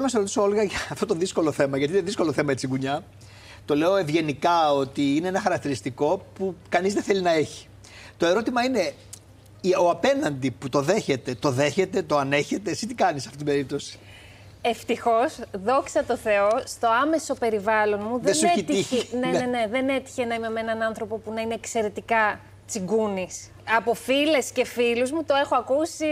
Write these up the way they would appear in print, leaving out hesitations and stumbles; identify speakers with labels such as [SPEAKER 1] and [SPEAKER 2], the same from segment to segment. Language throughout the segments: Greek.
[SPEAKER 1] Να σε ρωτήσω, Όλγα, για αυτό το δύσκολο θέμα, γιατί είναι δύσκολο θέμα η τσιγκουνιά. Το λέω ευγενικά ότι είναι ένα χαρακτηριστικό που κανείς δεν θέλει να έχει. Το ερώτημα είναι, ο απέναντι που το δέχεται, το ανέχεται, εσύ τι κάνεις σε αυτή την περίπτωση?
[SPEAKER 2] Ευτυχώς, δόξα τω Θεώ, στο άμεσο περιβάλλον μου δεν έτυχε να είμαι με έναν άνθρωπο που να είναι εξαιρετικά τσιγκούνης. Από φίλες και φίλους μου το έχω ακούσει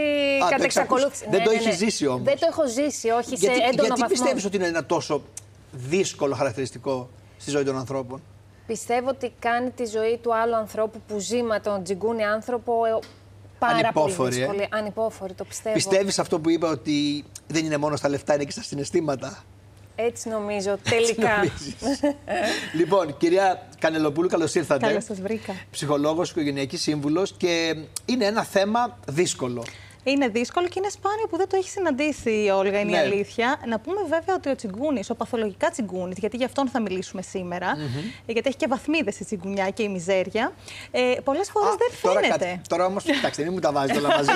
[SPEAKER 2] κατά εξακολούθηση.
[SPEAKER 1] Δεν το έχεις ζήσει όμως?
[SPEAKER 2] Δεν το έχω ζήσει, όχι σε έντονο βαθμό.
[SPEAKER 1] Γιατί πιστεύεις ότι είναι ένα τόσο δύσκολο χαρακτηριστικό στη ζωή των ανθρώπων?
[SPEAKER 2] Πιστεύω ότι κάνει τη ζωή του άλλου ανθρώπου που ζει με τον τσιγκούνι άνθρωπο πάρα πολύ δύσκολη. Ανυπόφορη, το πιστεύω.
[SPEAKER 1] Πιστεύεις αυτό που είπα, ότι δεν είναι μόνο στα λεφτά, είναι και στα συναισθήματα?
[SPEAKER 2] Έτσι νομίζω, τελικά.
[SPEAKER 1] Λοιπόν, κυρία Κανελοπούλου, καλώς ήρθατε.
[SPEAKER 3] Καλώς σας βρήκα.
[SPEAKER 1] Ψυχολόγος, οικογενειακής σύμβουλος, και είναι ένα θέμα δύσκολο.
[SPEAKER 3] Είναι δύσκολο και είναι σπάνιο που δεν το έχει συναντήσει η Όλγα, είναι η αλήθεια. Να πούμε βέβαια ότι ο τσιγκούνης, ο παθολογικά τσιγκούνης, γιατί γι' αυτόν θα μιλήσουμε σήμερα, γιατί έχει και βαθμίδες η τσιγκουνιά και η μιζέρια, πολλές φορές δεν φαίνεται.
[SPEAKER 1] Τώρα όμως, κοιτάξτε, μην μου τα βάζετε όλα μαζί.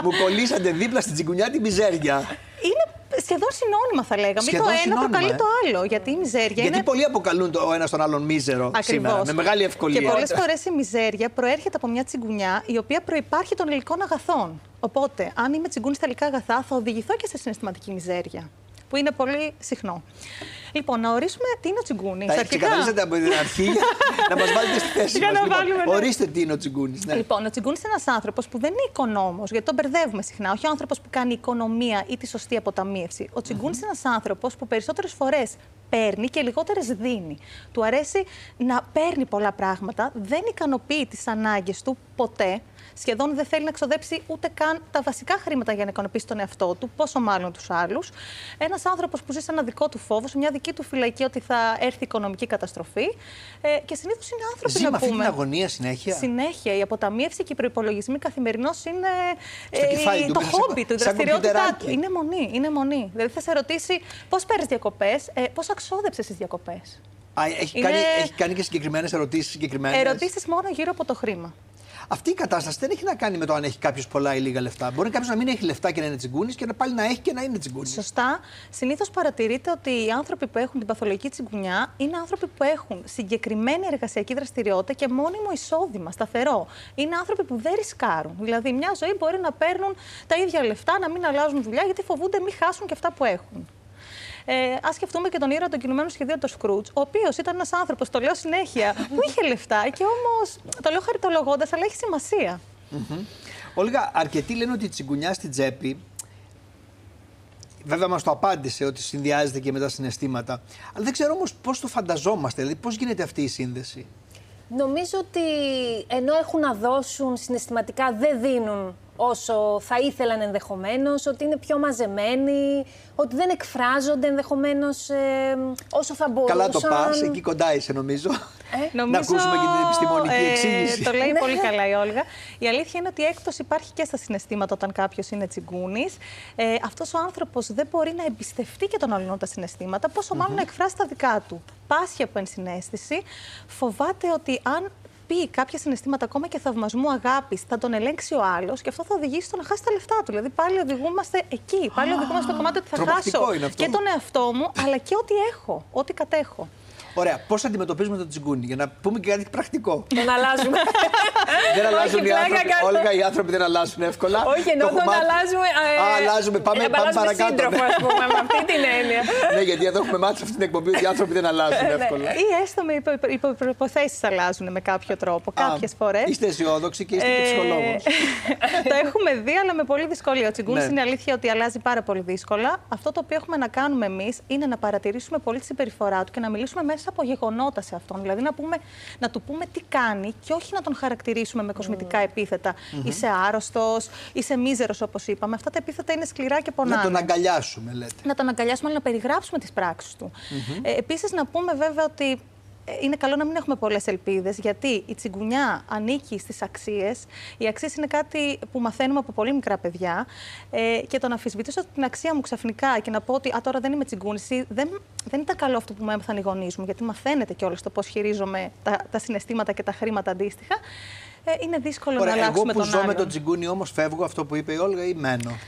[SPEAKER 1] Μου κολλήσατε δίπλα στη τσιγκουνιά τη μιζέρια.
[SPEAKER 3] Είναι σχεδόν συνώνυμα, θα λέγαμε. Σχεδόν το ένα συνώνυμα, προκαλεί το άλλο. Γιατί η μιζέρια.
[SPEAKER 1] Γιατί πολλοί αποκαλούν ο ένας τον άλλον μίζερο σήμερα, με μεγάλη ευκολία.
[SPEAKER 3] Και πολλές φορές η μιζέρια προέρχεται από μια τσιγκουνιά η οποία προϋπάρχει των υλικών αγαθών. Οπότε, αν είμαι τσιγκούνη στα υλικά αγαθά, θα οδηγηθώ και σε συναισθηματική μιζέρια. Που είναι πολύ συχνό. Λοιπόν, να ορίσουμε τι είναι ο τσιγκούνης.
[SPEAKER 1] Θα ξεκαθαρίσετε από την αρχή να μας βάλετε στη θέση μας. Λοιπόν, ορίστε τι είναι ο τσιγκούνης. Ναι.
[SPEAKER 3] Λοιπόν, ο τσιγκούνης είναι ένας άνθρωπος που δεν είναι οικονόμος, γιατί τον μπερδεύουμε συχνά. Όχι ο άνθρωπος που κάνει οικονομία ή τη σωστή αποταμίευση. Ο τσιγκούνης είναι ένας άνθρωπος που περισσότερες φορές παίρνει και λιγότερες δίνει. Του αρέσει να παίρνει πολλά πράγματα, δεν ικανοποιεί τις ανάγκες του ποτέ. Σχεδόν δεν θέλει να ξοδέψει ούτε καν τα βασικά χρήματα για να ικανοποιήσει τον εαυτό του, πόσο μάλλον τους άλλους. Ένας άνθρωπος που ζει σε ένα δικό του φόβο, σε μια δική του φυλακή ότι θα έρθει οικονομική καταστροφή. Και συνήθως είναι άνθρωποι
[SPEAKER 1] ζει
[SPEAKER 3] να
[SPEAKER 1] με
[SPEAKER 3] πούμε.
[SPEAKER 1] αυτή την αγωνία συνέχεια.
[SPEAKER 3] Συνέχεια. Η αποταμίευση και οι προϋπολογισμοί καθημερινώς είναι
[SPEAKER 1] το
[SPEAKER 3] χόμπι του, η δραστηριότητά του. Είναι μονή. Είναι μονή. Δηλαδή θα σε ρωτήσει πώς παίρνεις διακοπές, πώς αξόδεψες τις διακοπές.
[SPEAKER 1] Έχει κάνει και συγκεκριμένες ερωτήσεις.
[SPEAKER 3] Ερωτήσεις μόνο γύρω από το χρήμα.
[SPEAKER 1] Αυτή η κατάσταση δεν έχει να κάνει με το αν έχει κάποιος πολλά ή λίγα λεφτά. Μπορεί κάποιος να μην έχει λεφτά και να είναι τσιγκούνης και πάλι να έχει και να είναι τσιγκούνης.
[SPEAKER 3] Σωστά. Συνήθως παρατηρείται ότι οι άνθρωποι που έχουν την παθολογική τσιγκουνιά είναι άνθρωποι που έχουν συγκεκριμένη εργασιακή δραστηριότητα και μόνιμο εισόδημα, σταθερό. Είναι άνθρωποι που δεν ρισκάρουν. Δηλαδή, μια ζωή μπορεί να παίρνουν τα ίδια λεφτά, να μην αλλάζουν δουλειά, γιατί φοβούνται μην χάσουν και αυτά που έχουν. Ας σκεφτούμε και τον ήρωα του κινουμένου σχεδίου, τον Σκρούτζ, ο οποίος ήταν ένας άνθρωπος, το λέω συνέχεια, που είχε λεφτά και όμως το λέω χαριτολογώντας, αλλά έχει σημασία.
[SPEAKER 1] Όλγα, αρκετοί λένε ότι η τσιγκουνιά στην τσέπη, βέβαια μας το απάντησε ότι συνδυάζεται και με τα συναισθήματα, αλλά δεν ξέρω όμως πώς το φανταζόμαστε, δηλαδή πώς γίνεται αυτή η σύνδεση.
[SPEAKER 2] Νομίζω ότι ενώ έχουν να δώσουν συναισθηματικά, δεν δίνουν όσο θα ήθελαν ενδεχομένως, ότι είναι πιο μαζεμένοι, ότι δεν εκφράζονται ενδεχομένως όσο θα μπορούσαν.
[SPEAKER 1] Καλά το πας, εκεί κοντά είσαι νομίζω. Να ακούσουμε και την επιστημονική εξήγηση.
[SPEAKER 3] Το λέει πολύ καλά η Όλγα. Η αλήθεια είναι ότι η έκπτωση υπάρχει και στα συναισθήματα όταν κάποιος είναι τσιγκούνης. Αυτός ο άνθρωπος δεν μπορεί να εμπιστευτεί και τον άλλον τα συναισθήματα, πόσο μάλλον να εκφράσει τα δικά του. Πάσχει από ενσυναίσθηση, φοβάται ότι αν πει κάποια συναισθήματα ακόμα και θαυμασμού, αγάπης, θα τον ελέγξει ο άλλος και αυτό θα οδηγήσει στο να χάσει τα λεφτά του. Δηλαδή πάλι οδηγούμαστε εκεί. Πάλι οδηγούμαστε στο κομμάτι ότι θα χάσω και τον εαυτό μου, αλλά και ό,τι έχω, ό,τι κατέχω.
[SPEAKER 1] Ωραία. Πώς αντιμετωπίζουμε τον τσιγκούνι, για να πούμε και κάτι πρακτικό.
[SPEAKER 2] Τον αλλάζουμε.
[SPEAKER 1] Δεν αλλάζουν οι άνθρωποι. Όλγα, οι άνθρωποι δεν αλλάζουν εύκολα.
[SPEAKER 2] Όχι, ενώ τον αλλάζουμε.
[SPEAKER 1] Αλλάζουμε. Πάμε παρακάτω.
[SPEAKER 2] Σύντροφο, ας πούμε, με αυτή την έννοια.
[SPEAKER 1] Ναι, γιατί εδώ έχουμε μάθει αυτή την εκπομπή ότι οι άνθρωποι δεν αλλάζουν εύκολα.
[SPEAKER 3] Ή έστω με υποποθέσεις αλλάζουν με κάποιο τρόπο. Κάποιες φορές.
[SPEAKER 1] Είστε αισιόδοξοι και είστε και ψυχολόγος.
[SPEAKER 3] Το έχουμε δει, αλλά με πολύ δυσκολία. Ο τσιγκούνης είναι αλήθεια ότι αλλάζει πάρα πολύ δύσκολα. Αυτό το οποίο έχουμε να κάνουμε εμείς είναι να παρατηρήσουμε πολύ τη συμπεριφορά του και να μιλήσουμε μέσα από γεγονότα σε αυτόν. Δηλαδή να του πούμε τι κάνει και όχι να τον χαρακτηρίσουμε με κοσμητικά επίθετα. Είσαι άρρωστος, είσαι μίζερος, όπως είπαμε. Αυτά τα επίθετα είναι σκληρά και πονάνε.
[SPEAKER 1] Να τον αγκαλιάσουμε, λέτε.
[SPEAKER 3] Να τον αγκαλιάσουμε, αλλά να περιγράψουμε τις πράξεις του. Επίσης, να πούμε βέβαια ότι είναι καλό να μην έχουμε πολλές ελπίδες, γιατί η τσιγκουνιά ανήκει στις αξίες. Οι αξίες είναι κάτι που μαθαίνουμε από πολύ μικρά παιδιά. Και το να αμφισβητήσω την αξία μου ξαφνικά και να πω ότι τώρα δεν είμαι τσιγκούνης, δεν ήταν καλό αυτό που μου έμαθαν οι γονείς μου, γιατί μαθαίνετε κιόλας το πώς χειρίζομαι τα συναισθήματα και τα χρήματα αντίστοιχα. Είναι δύσκολο να αλλάξουμε τον άλλον.
[SPEAKER 1] Εγώ που ζω με τον τσιγκούνι όμως φεύγω, αυτό που είπε η Όλγα, ή μένω?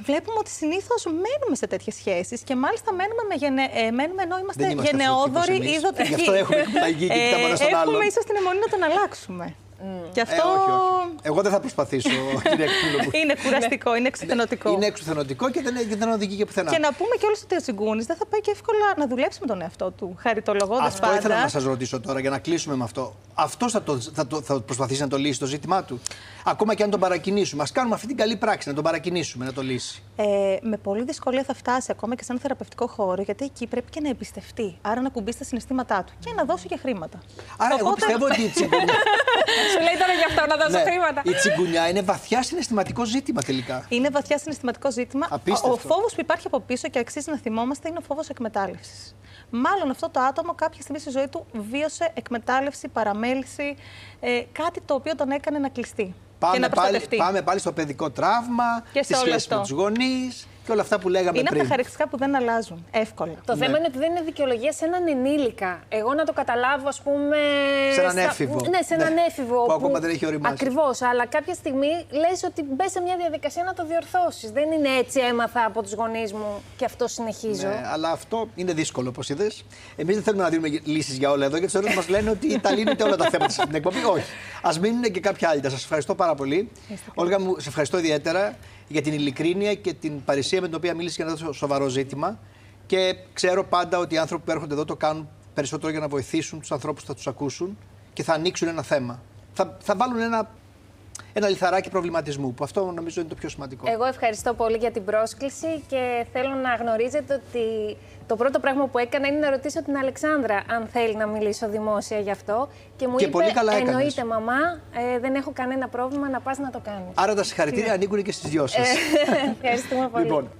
[SPEAKER 3] Βλέπουμε ότι συνήθως μένουμε σε τέτοιες σχέσεις και μάλιστα μένουμε ενώ είμαστε
[SPEAKER 1] Δεν
[SPEAKER 3] γενναιόδοροι ή δοτικοί.
[SPEAKER 1] Γι' αυτό έχουμε μαγική και κοιτάμε ένα στον άλλον.
[SPEAKER 3] Έχουμε ίσως την αιμονή να τον αλλάξουμε. Και αυτό...
[SPEAKER 1] όχι. Εγώ δεν θα προσπαθήσω, κυρία Κούλογλου.
[SPEAKER 3] Είναι κουραστικό, είναι εξουθενωτικό.
[SPEAKER 1] Είναι εξουθενωτικό και δεν οδηγεί και πουθενά.
[SPEAKER 3] Και να πούμε κιόλας ότι ο Τσιγκούνης δεν θα πάει και εύκολα να δουλέψει με τον εαυτό του, χαριτολογώντας πάντα.
[SPEAKER 1] Αυτό ήθελα να σας ρωτήσω τώρα για να κλείσουμε με αυτό. Αυτός θα προσπαθήσει να το λύσει το ζήτημά του. Ακόμα και αν τον παρακινήσουμε. Ας κάνουμε αυτή την καλή πράξη, να τον παρακινήσουμε, να το λύσει.
[SPEAKER 3] Με πολύ δυσκολία θα φτάσει ακόμα και σε ένα θεραπευτικό χώρο, γιατί εκεί πρέπει και να εμπιστευτεί. Άρα να κουμπίσει τα συναισθήματά του και να δώσει και χρήματα.
[SPEAKER 1] Άρα, εγώ πιστεύω ότι η τσιγκουνιά.
[SPEAKER 2] Σου λέει τώρα γι' αυτό να δώσω χρήματα.
[SPEAKER 1] Η τσιγκουνιά είναι βαθιά συναισθηματικό ζήτημα τελικά.
[SPEAKER 3] Είναι βαθιά συναισθηματικό ζήτημα.
[SPEAKER 1] Απίστευτο.
[SPEAKER 3] Ο φόβος που υπάρχει από πίσω και αξίζει να θυμόμαστε είναι ο φόβος εκμετάλλευσης. Μάλλον αυτό το άτομο κάποια στιγμή στη ζωή του βίωσε εκμετάλλευση, παραμέληση, κάτι το οποίο τον έκανε να κλειστεί. Και να προστατευτεί.
[SPEAKER 1] Πάμε πάλι στο παιδικό τραύμα, στη σχέση με τους γονείς και όλα αυτά που λέγαμε πριν.
[SPEAKER 3] Είναι από τα χαρακτηριστικά που δεν αλλάζουν εύκολα.
[SPEAKER 2] Το θέμα είναι ότι δεν είναι δικαιολογία σε έναν ενήλικα. Εγώ να το καταλάβω, ας πούμε.
[SPEAKER 1] Σε έναν έφηβο.
[SPEAKER 2] Ναι, σε έναν έφηβο.
[SPEAKER 1] Που ακόμα δεν έχει οριμάσει.
[SPEAKER 2] Ακριβώς. Αλλά κάποια στιγμή λες ότι μπες σε μια διαδικασία να το διορθώσεις. Δεν είναι έτσι, έμαθα από τους γονείς μου και αυτό συνεχίζω.
[SPEAKER 1] Ναι, αλλά αυτό είναι δύσκολο, όπως είδες. Εμείς δεν θέλουμε να δίνουμε λύσεις για όλα εδώ, γιατί θεωρούμε ότι μας λένε ότι τα λύνετε όλα τα θέματα στην εκπομπή. Όχι. Ας μείνουν και κάποια άλλη. Σας ευχαριστώ πάρα πολύ. Όλγα μου, σε ευχαριστώ ιδιαίτερα για την ειλικρίνεια και την παρησία με την οποία μίλησε για ένα τόσο σοβαρό ζήτημα. Και ξέρω πάντα ότι οι άνθρωποι που έρχονται εδώ το κάνουν περισσότερο για να βοηθήσουν τους ανθρώπους που θα τους ακούσουν και θα ανοίξουν ένα θέμα. Θα βάλουν ένα λιθαράκι προβληματισμού, που αυτό νομίζω είναι το πιο σημαντικό.
[SPEAKER 2] Εγώ ευχαριστώ πολύ για την πρόσκληση και θέλω να γνωρίζετε ότι το πρώτο πράγμα που έκανα είναι να ρωτήσω την Αλεξάνδρα αν θέλει να μιλήσω δημόσια γι' αυτό. Και μου είπε,
[SPEAKER 1] πολύ καλά
[SPEAKER 2] εννοείται μαμά, δεν έχω κανένα πρόβλημα να πας να το κάνεις.
[SPEAKER 1] Άρα τα συγχαρητήρια ανήκουν και στις δυο σας.
[SPEAKER 2] Ευχαριστούμε πολύ.
[SPEAKER 1] Λοιπόν,